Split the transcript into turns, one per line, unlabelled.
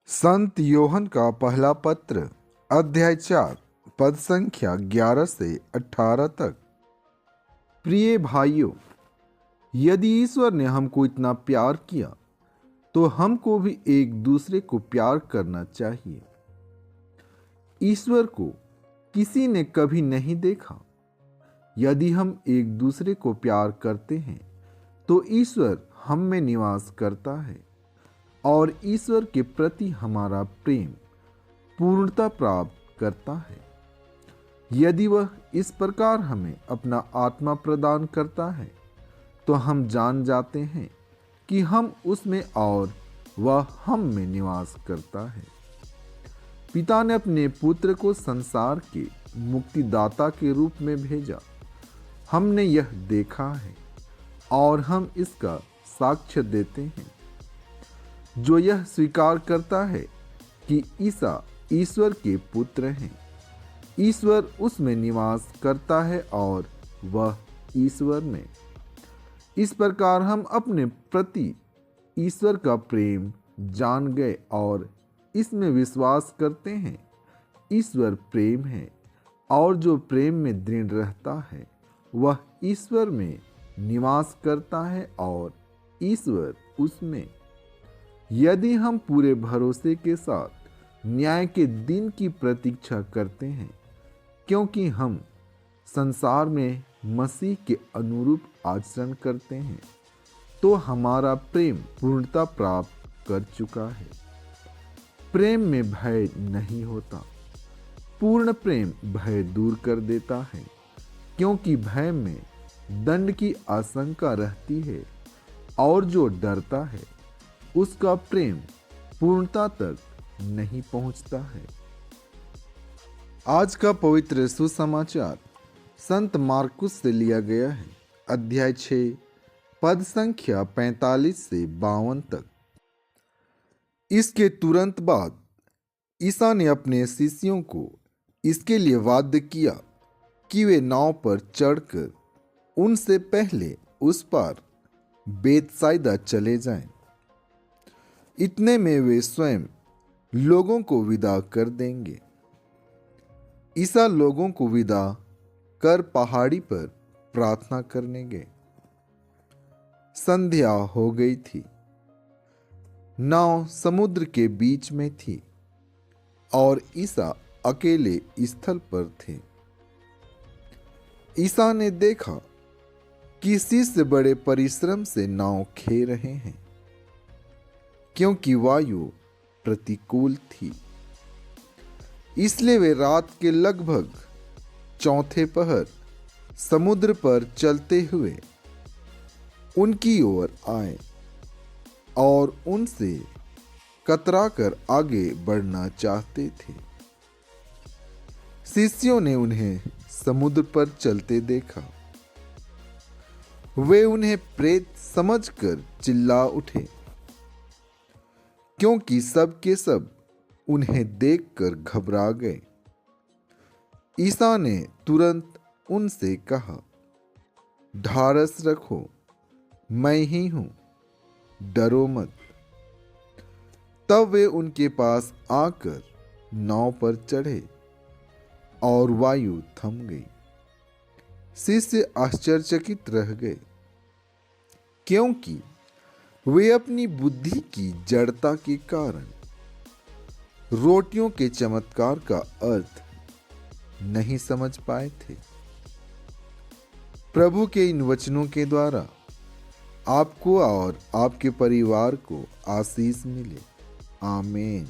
संत योहन का पहला पत्र अध्याय 4 पद संख्या 11 से 18 तक। प्रिय भाइयों, यदि ईश्वर ने हमको इतना प्यार किया तो हमको भी एक दूसरे को प्यार करना चाहिए। ईश्वर को किसी ने कभी नहीं देखा। यदि हम एक दूसरे को प्यार करते हैं तो ईश्वर हम में निवास करता है और ईश्वर के प्रति हमारा प्रेम पूर्णता प्राप्त करता है। यदि वह इस प्रकार हमें अपना आत्मा प्रदान करता है तो हम जान जाते हैं कि हम उसमें और वह हम में निवास करता है। पिता ने अपने पुत्र को संसार के मुक्तिदाता के रूप में भेजा। हमने यह देखा है और हम इसका साक्ष्य देते हैं। जो यह स्वीकार करता है कि ईसा ईश्वर के पुत्र हैं, ईश्वर उसमें निवास करता है और वह ईश्वर में। इस प्रकार हम अपने प्रति ईश्वर का प्रेम जान गए और इसमें विश्वास करते हैं। ईश्वर प्रेम है और जो प्रेम में दृढ़ रहता है वह ईश्वर में निवास करता है और ईश्वर उसमें। यदि हम पूरे भरोसे के साथ न्याय के दिन की प्रतीक्षा करते हैं, क्योंकि हम संसार में मसीह के अनुरूप आचरण करते हैं, तो हमारा प्रेम पूर्णता प्राप्त कर चुका है। प्रेम में भय नहीं होता। पूर्ण प्रेम भय दूर कर देता है, क्योंकि भय में दंड की आशंका रहती है और जो डरता है उसका प्रेम पूर्णता तक नहीं पहुंचता है। आज का पवित्र सुसमाचार संत मार्कुस से लिया गया है। अध्याय 6 पद संख्या 45 से 52 तक। इसके तुरंत बाद ईसा ने अपने शिष्यों को इसके लिए वाध्य किया कि वे नाव पर चढ़कर उनसे पहले उस पार बेतसाइदा चले जाएं। इतने में वे स्वयं लोगों को विदा कर देंगे। ईसा लोगों को विदा कर पहाड़ी पर प्रार्थना करने गए। संध्या हो गई थी। नाव समुद्र के बीच में थी और ईसा अकेले स्थल पर थे। ईसा ने देखा कि शिष्य बड़े परिश्रम से नाव खे रहे हैं, क्योंकि वायु प्रतिकूल थी। इसलिए वे रात के लगभग चौथे पहर समुद्र पर चलते हुए उनकी ओर आए और उनसे कतराकर आगे बढ़ना चाहते थे। शिष्यों ने उन्हें समुद्र पर चलते देखा। वे उन्हें प्रेत समझकर चिल्ला उठे, क्योंकि सब के सब उन्हें देखकर घबरा गए। ईसा ने तुरंत उनसे कहा, ढारस रखो, मैं ही हूं, डरो मत। तब वे उनके पास आकर नाव पर चढ़े और वायु थम गई। शिष्य आश्चर्यचकित रह गए, क्योंकि वे अपनी बुद्धि की जड़ता के कारण रोटियों के चमत्कार का अर्थ नहीं समझ पाए थे। प्रभु के इन वचनों के द्वारा आपको और आपके परिवार को आशीष मिले। आमीन।